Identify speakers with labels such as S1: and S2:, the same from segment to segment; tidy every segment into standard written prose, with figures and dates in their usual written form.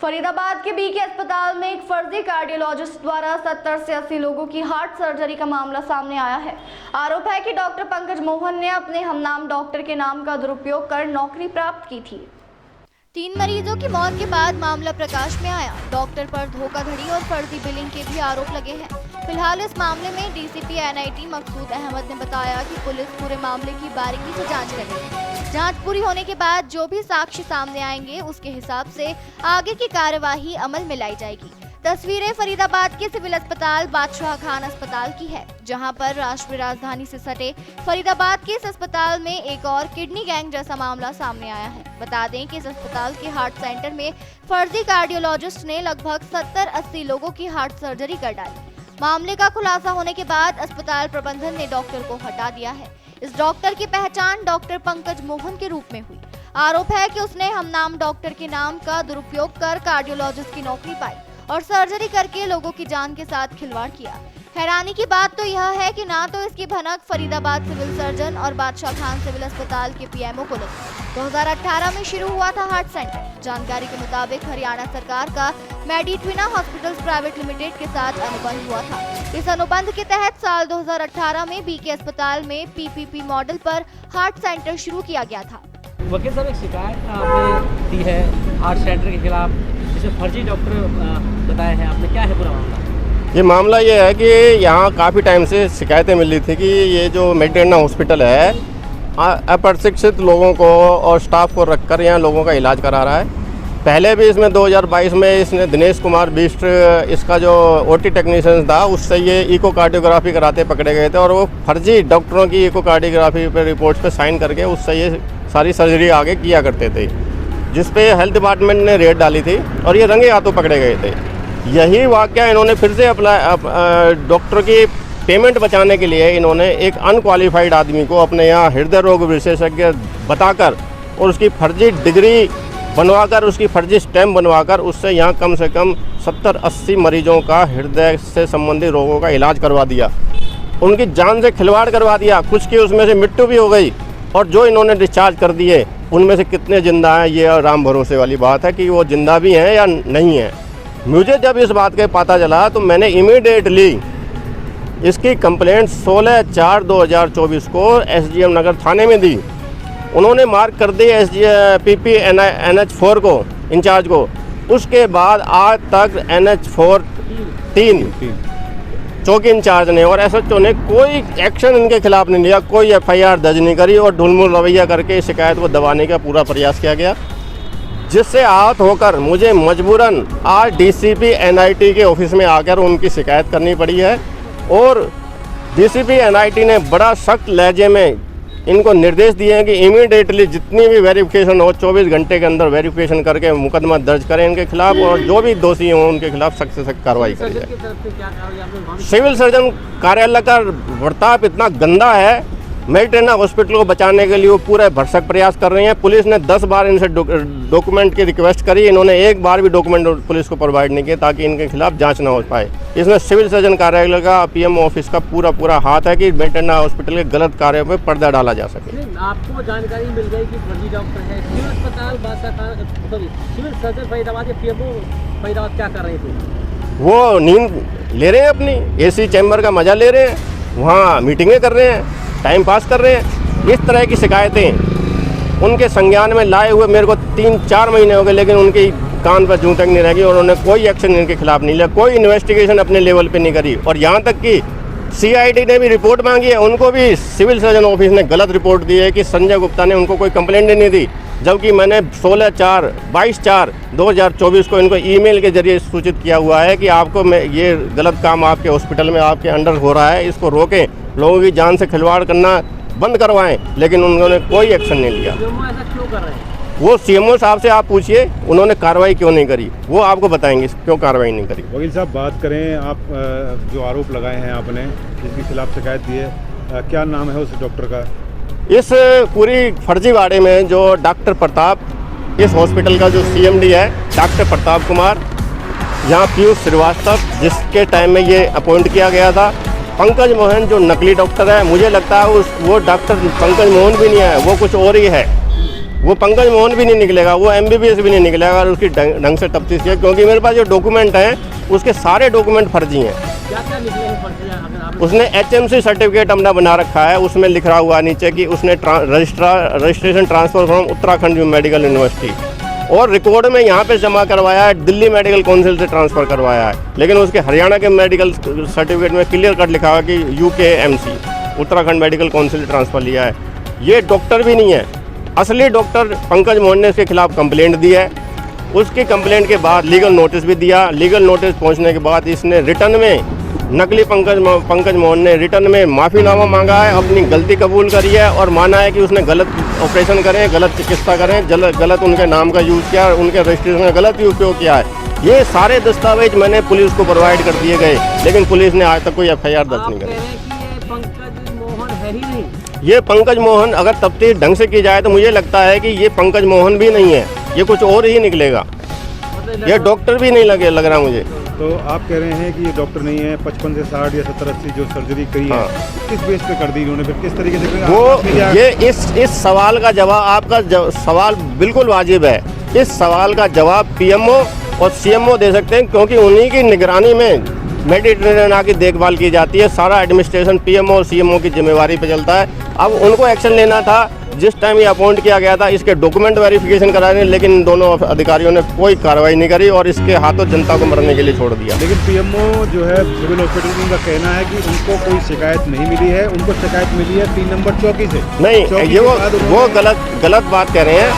S1: फरीदाबाद के बीके अस्पताल में एक फर्जी कार्डियोलॉजिस्ट द्वारा 70 से 80 लोगों की हार्ट सर्जरी का मामला सामने आया है। आरोप है कि डॉक्टर पंकज मोहन ने अपने हमनाम डॉक्टर के नाम का दुरुपयोग कर नौकरी प्राप्त की थी।
S2: 3 मरीजों की मौत के बाद मामला प्रकाश में आया। डॉक्टर पर धोखाधड़ी और फर्जी बिलिंग के भी आरोप लगे हैं। फिलहाल इस मामले में डीसीपी एनआईटी मकसूद अहमद ने बताया कि पुलिस पूरे मामले की बारीकी से जांच कर रही है। जांच पूरी होने के बाद जो भी साक्ष्य सामने आएंगे उसके हिसाब से आगे की कार्यवाही अमल में लाई जाएगी। तस्वीरें फरीदाबाद के सिविल अस्पताल बादशाह खान अस्पताल की है, जहां पर राष्ट्रीय राजधानी से सटे फरीदाबाद के इस अस्पताल में एक और किडनी गैंग जैसा मामला सामने आया है। बता दें कि इस अस्पताल के हार्ट सेंटर में फर्जी कार्डियोलॉजिस्ट ने लगभग 70-80 लोगों की हार्ट सर्जरी कर डाली। मामले का खुलासा होने के बाद अस्पताल प्रबंधन ने डॉक्टर को हटा दिया है। इस डॉक्टर की पहचान डॉक्टर पंकज मोहन के रूप में हुई। आरोप है कि उसने हमनाम डॉक्टर के नाम का दुरुपयोग कर कार्डियोलॉजिस्ट की नौकरी पाई और सर्जरी करके लोगों की जान के साथ खिलवाड़ किया। हैरानी की बात तो यह है कि ना तो इसकी भनक फरीदाबाद सिविल सर्जन और बादशाह खान सिविल अस्पताल के पीएमओ को लगी। 2018 में शुरू हुआ था हार्ट सेंटर। जानकारी के मुताबिक हरियाणा सरकार का मेडिट्विना हॉस्पिटल्स प्राइवेट लिमिटेड के साथ अनुबंध हुआ था। इस अनुबंध के तहत साल 2018 में बीके अस्पताल में पीपीपी मॉडल पर हार्ट सेंटर शुरू किया गया था।
S3: वकील साहब, एक शिकायत आपने दी है हार्ट सेंटर के खिलाफ, जिसे फर्जी डॉक्टर बताया है आपने, क्या है पूरा मामला?
S4: ये मामला ये है कि यहाँ काफ़ी टाइम से शिकायतें मिल रही थी कि ये जो मेडिट्विना हॉस्पिटल है अप्रशिक्षित लोगों को और स्टाफ को रखकर यहाँ लोगों का इलाज करा रहा है। पहले भी इसमें 2022 में इसने दिनेश कुमार बिष्ट, इसका जो ओटी टेक्नीशियन था, उससे ये इकोकार्डियोग्राफी कराते पकड़े गए थे और वो फर्जी डॉक्टरों की इकोकार्डियोग्राफी पर रिपोर्ट्स पे साइन करके उससे ये सारी सर्जरी आगे किया करते थे, जिस पे हेल्थ डिपार्टमेंट ने रेड डाली थी और ये रंगे हाथों पकड़े गए थे। यही वाकया इन्होंने फिर से डॉक्टर की पेमेंट बचाने के लिए इन्होंने एक अनक्वालिफाइड आदमी को अपने यहाँ हृदय रोग विशेषज्ञ बताकर और उसकी फर्जी डिग्री बनवाकर, उसकी फर्जी स्टैम्प बनवाकर उससे यहाँ कम से कम 70-80 मरीजों का हृदय से संबंधित रोगों का इलाज करवा दिया। उनकी जान से खिलवाड़ करवा दिया। कुछ की उसमें से मृत्यु भी हो गई और जो इन्होंने डिस्चार्ज कर दिए उनमें से कितने जिंदा हैं, ये राम भरोसे वाली बात है कि वो जिंदा भी हैं या नहीं हैं। मुझे जब इस बात का पता चला तो मैंने इमीडिएटली इसकी कंप्लेंट 16/4/2024 को एसडीएम नगर थाने में दी। उन्होंने मार्क कर दी पीपी NH4 को, इंचार्ज को। उसके बाद आज तक NH4 3 चौकी इंचार्ज ने और एसएचओ ने कोई एक्शन इनके खिलाफ नहीं लिया, कोई एफआईआर दर्ज नहीं करी और ढुलमुल रवैया करके शिकायत को दबाने का पूरा प्रयास किया गया, जिससे आहत होकर मुझे मजबूरन आज डीसीपी एनआईटी के ऑफिस में आकर उनकी शिकायत करनी पड़ी है। और डीसीपी एनआईटी ने बड़ा सख्त लहजे में इनको निर्देश दिए हैं कि इमीडिएटली जितनी भी वेरिफिकेशन हो 24 घंटे के अंदर वेरिफिकेशन करके मुकदमा दर्ज करें इनके खिलाफ और जो भी दोषी हों उनके खिलाफ सख्त से सख्त कार्रवाई करी जाए। सिविल सर्जन कार्यालय का बर्ताव इतना गंदा है। मेडिट्विना हॉस्पिटल को बचाने के लिए वो पूरे भरसक प्रयास कर रहे हैं। पुलिस ने 10 बार इनसे डॉक्यूमेंट की रिक्वेस्ट करी, इन्होंने एक बार भी डॉक्यूमेंट पुलिस को प्रोवाइड नहीं किए ताकि इनके खिलाफ जांच ना हो पाए। इसमें सिविल सर्जन कार्यालय का पीएमओ ऑफिस का पूरा हाथ है कि मेडिट्विना हॉस्पिटल के गलत कार्यों पर पर्दा डाला जा सके।
S3: आपको जानकारी मिल गई कि फर्जी डॉक्टर है। सिविल अस्पताल बादशाह खान सिविल सर्जन फरीदाबाद के पीएमओ फरीदाबाद क्या कर रहे थे? वो
S4: नींद ले रहे हैं, अपनी एसी चैम्बर का मजा ले रहे हैं, वहाँ मीटिंगें कर रहे हैं, टाइम पास कर रहे हैं। इस तरह की शिकायतें उनके संज्ञान में लाए हुए मेरे को 3-4 महीने हो गए, लेकिन उनकी कान पर जूं तक नहीं रह गई और उन्होंने कोई एक्शन इनके खिलाफ नहीं लिया, कोई इन्वेस्टिगेशन अपने लेवल पे नहीं करी। और यहाँ तक कि सीआईडी ने भी रिपोर्ट मांगी है, उनको भी सिविल सर्जन ऑफिस ने गलत रिपोर्ट दी है कि संजय गुप्ता ने उनको कोई कंप्लेंट नहीं दी, जबकि मैंने 22/4/2024 को इनको ईमेल के जरिए सूचित किया हुआ है कि आपको ये गलत काम आपके हॉस्पिटल में आपके अंडर हो रहा है, इसको रोकें, लोगों की जान से खिलवाड़ करना बंद करवाएं। लेकिन उन्होंने कोई एक्शन नहीं लिया।
S3: ऐसा क्यों कर रहे हैं?
S4: वो सीएमओ साहब से आप पूछिए, उन्होंने कार्रवाई क्यों नहीं करी, वो आपको बताएंगे क्यों कार्रवाई नहीं करी।
S5: वकील साहब, बात करें आप जो आरोप लगाए हैं आपने, जिसके खिलाफ शिकायत दी है, क्या नाम है उस डॉक्टर का?
S4: इस पूरी फर्जीवाड़े में जो डॉक्टर प्रताप, इस हॉस्पिटल का जो सीएमडी है डॉक्टर प्रताप कुमार, यहाँ पीयूष श्रीवास्तव जिसके टाइम में ये अपॉइंट किया गया था, पंकज मोहन जो नकली डॉक्टर है, मुझे लगता है वो डॉक्टर पंकज मोहन भी नहीं है, वो कुछ और ही है। वो पंकज मोहन भी नहीं निकलेगा, वो MBBS भी नहीं निकलेगा अगर उसकी ढंग से तफ्तीश किया, क्योंकि मेरे पास जो डॉक्यूमेंट हैं उसके सारे डॉक्यूमेंट फर्जी हैं।
S3: क्या क्या निकले हैं फर्जी? अगर आप
S4: उसने HMC सर्टिफिकेट अपना बना रखा है, उसमें लिखा हुआ नीचे कि उसने registration transfer from Uttarakhand medical university, और रिकॉर्ड में यहाँ पे जमा करवाया है, दिल्ली मेडिकल काउंसिल से ट्रांसफ़र करवाया है, लेकिन उसके हरियाणा के मेडिकल सर्टिफिकेट में क्लियर कट लिखा हुआ कि UKMC उत्तराखंड मेडिकल काउंसिल से ट्रांसफ़र लिया है। ये डॉक्टर भी नहीं है, असली डॉक्टर पंकज मोहन ने इसके खिलाफ कंप्लेंट दी है। उसकी कंप्लेंट के बाद लीगल नोटिस भी दिया। लीगल नोटिस पहुंचने के बाद इसने रिटर्न में, नकली पंकज मोहन ने रिटर्न में माफ़ीनामा मांगा है, अपनी गलती कबूल करी है और माना है कि उसने गलत ऑपरेशन करें, गलत चिकित्सा करें, गलत उनके नाम का यूज़ किया, उनके रजिस्ट्रेशन का गलत उपयोग किया है। ये सारे दस्तावेज मैंने पुलिस को प्रोवाइड कर दिए गए, लेकिन पुलिस ने आज तक कोई FIR दर्ज
S3: आप
S4: नहीं
S3: कह
S4: करी।
S3: रहे हैं कि ये पंकज मोहन है ही नहीं?
S4: ये पंकज मोहन अगर तफ्तीश ढंग से की जाए तो मुझे लगता है कि ये पंकज मोहन भी नहीं है, ये कुछ और ही निकलेगा।
S3: मतलब
S4: ये डॉक्टर भी नहीं लग रहा मुझे।
S5: तो आप कह रहे हैं कि ये डॉक्टर नहीं है, 55 से 60 या 70-80 जो सर्जरी करी है, किस बेस पे कर दी इन्होंने, फिर किस तरीके से
S4: वो ये इस सवाल का जवाब, आपका सवाल बिल्कुल वाजिब है। इस सवाल का जवाब PMO और CMO दे सकते हैं, क्योंकि उन्हीं की निगरानी में मेडिटेरेनियन की देखभाल की जाती है। सारा एडमिनिस्ट्रेशन PMO और CMO की जिम्मेवारी पे चलता है। अब उनको एक्शन लेना था जिस टाइम ये अपॉइंट किया गया था, इसके डॉक्यूमेंट वेरिफिकेशन कराने, लेकिन इन दोनों अधिकारियों ने कोई कार्रवाई नहीं करी और इसके हाथों जनता को मरने के लिए छोड़ दिया।
S5: लेकिन PMO जो है सिविल हॉस्पिटल का कहना है कि उनको कोई शिकायत नहीं मिली है, उनको शिकायत मिली है 3 नंबर चौकी से।
S4: नहीं,
S5: चौकी
S4: ये
S5: के बाद
S4: वो गलत बात कह रहे हैं।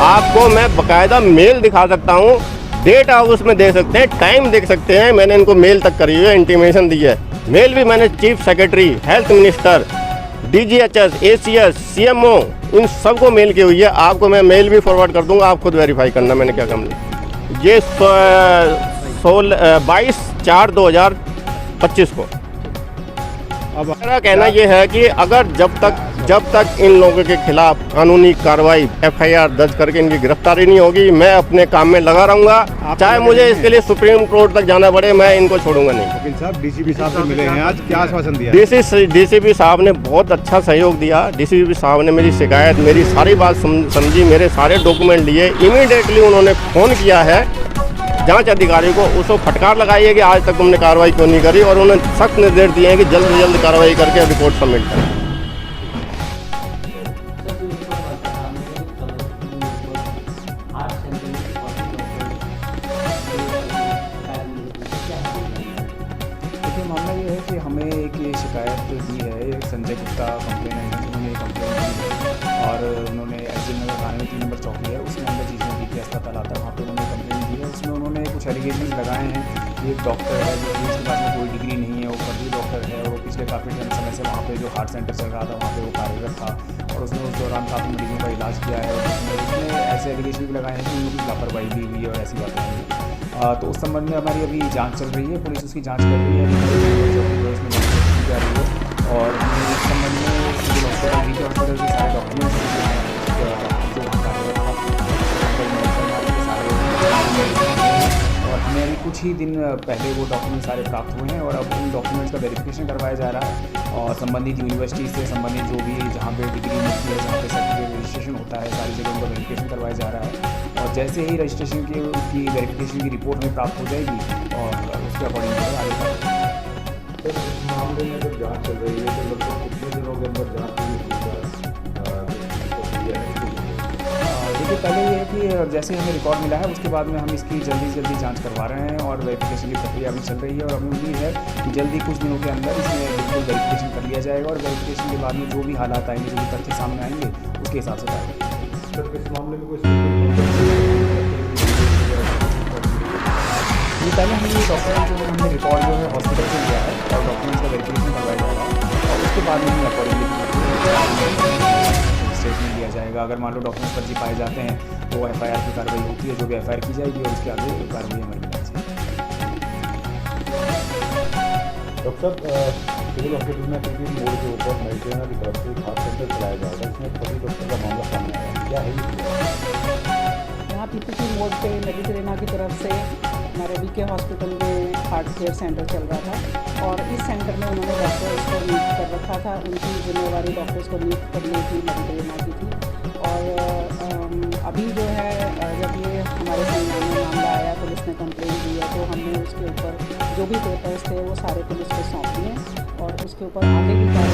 S4: आपको मैं बाकायदा मेल दिखा सकता हूँ, डेट आप उसमें दे सकते हैं, टाइम देख सकते हैं। मैंने इनको मेल तक करी है, इंटीमेशन दी है। मेल भी मैंने chief secretary, health minister, DGHS, ACS, CMO, इन सबको मेल की हुई है। आपको मैं मेल भी फॉरवर्ड कर दूंगा, आप खुद वेरीफाई करना मैंने क्या काम लिया। ये 22/4/2025 को।
S5: अब
S4: मेरा कहना ये है कि अगर जब तक इन लोगों के खिलाफ कानूनी कार्रवाई FIR दर्ज करके इनकी गिरफ्तारी नहीं होगी, मैं अपने काम में लगा रहूंगा। चाहे मुझे इसके लिए सुप्रीम कोर्ट तक जाना पड़े, मैं इनको छोड़ूंगा नहीं।
S5: वकील साहब DCP साहब से मिले हैं आज, क्या आश्वासन दिया?
S4: DCP साहब ने बहुत अच्छा सहयोग दिया। DCP साहब ने मेरी शिकायत, मेरी सारी बात समझी, मेरे सारे डॉक्यूमेंट लिए। इमीडिएटली उन्होंने फ़ोन किया है जांच अधिकारी को, उसको फटकार लगाई है कि आज तक तुमने कार्रवाई क्यों नहीं करी, और उन्होंने सख्त निर्देश दिए हैं कि जल्द से जल्द कार्रवाई करके रिपोर्ट सबमिट करें।
S6: देखिए, मामला ये है कि हमें एक ये शिकायत दी है, एक संजय गुप्ता कंप्लेनेंट है, उन्होंने कंप्लेन दी है और उन्होंने SG नगर थाने में 3 नंबर चौकी है, उसमें अंदर चीज़ें दी थी, अस्पताल आता है, वहाँ पे उन्होंने कंप्लेन दी है। उसमें उन्होंने कुछ एलिगेशन लगाए हैं कि एक डॉक्टर है जो कि उसके पास में कोई डिग्री नहीं है, वो फर्जी डॉक्टर है और वो पिछले काफ़ी समय से वहाँ पे जो हार्ट सेंटर चल रहा था वहाँ पे वो कार्यरत था और उसने उस दौरान काफ़ी मरीजों का इलाज किया है। और उसने ऐसे एलिगेशन भी लगाए हैं कि उनकी लापरवाही भी हुई है और ऐसी बातें हुई हैं। तो उस संबंध में हमारी अभी जांच चल रही है, पुलिस उसकी जांच कर रही है, उसमें जांच की जा रही है और हमने इस संबंध में सिविल हॉस्पिटल के सारे डॉक्यूमेंट्स जो वहाँ कार्यरत था और हमें अभी कुछ ही दिन पहले वो डॉक्यूमेंट सारे प्राप्त हुए हैं और अब उन डॉक्यूमेंट्स का वेरिफिकेशन करवाया जा रहा है और संबंधित यूनिवर्सिटी से संबंधित जो भी जहाँ पे डिग्री मिलती है, जहाँ पे सर्टिफिकेट रजिस्ट्रेशन होता है, सारी जगह उनका वेरिफिकेशन करवाया जा रहा है और जैसे ही रजिस्ट्रेशन की उसकी वेरिफिकेशन की रिपोर्ट हमें प्राप्त हो जाएगी और उसके अकॉर्डिंग आगे बढ़ेगा।
S5: इस मामले में जब जांच चल रही है तो लगभग कितने दिनों के अंदर जांच
S6: देखिए, पहले ये है कि जैसे हमें रिकॉर्ड मिला है उसके बाद में हम इसकी जल्दी से जल्दी जांच करवा रहे हैं और वेरिफिकेशन की प्रक्रिया भी चल रही है और हमें उम्मीद है कि जल्दी कुछ दिनों के अंदर इसमें बिल्कुल वेरिफिकेशन कर लिया जाएगा और वेरिफिकेशन के बाद में जो भी हालात आएंगे, जो भी तथ्य सामने आएंगे उसके हिसाब से कार्रवाई।
S5: सर, इस मामले में कोई
S6: पहले हमने ये डॉक्यूमेंट जो हमने रिकॉर्ड जो है हॉस्पिटल से लिया है और डॉक्यूमेंट्स का वेरिफिकेशन करवाया जा रहा है और उसके बाद में हम अकॉर्डिंगली स्टेटमेंट लिया जाएगा। अगर मान लो डॉक्यूमेंट्स फर्जी पाए जाते हैं तो FIR की कार्रवाई होती है, जो भी FIR की जाएगी और उसके आगे कार्रवाई हमारी की जाएगी।
S5: डॉक्टर साहब, सिविल हॉस्पिटल में पीपी मोड़ के ऊपर मेडिटेरेनियन की तरफ से एक हार्ट सेंटर चलाया जा रहा है, इसमें फर्जी डॉक्टर का मामला सामने आया, क्या है ये?
S7: यहाँ PPP मोड पे मेडिटेरेनियन की तरफ से हमारे VK हॉस्पिटल में हार्ट केयर सेंटर चल रहा था और इस सेंटर में उन्होंने डॉक्टर्स को नियुक्त कर रखा था। उनकी जिम्मेवारी डॉक्टर्स को नियुक्त करने की मेडिटेरेनियन की थी और अभी जो है जब ये हमारे संज्ञान में मामला आया, पुलिस ने कंप्लेंट दी है, तो हमने उसके ऊपर जो भी पेपर्स थे वो सारे पुलिस को सौंप दिए और उसके ऊर आगे की कार्रवाई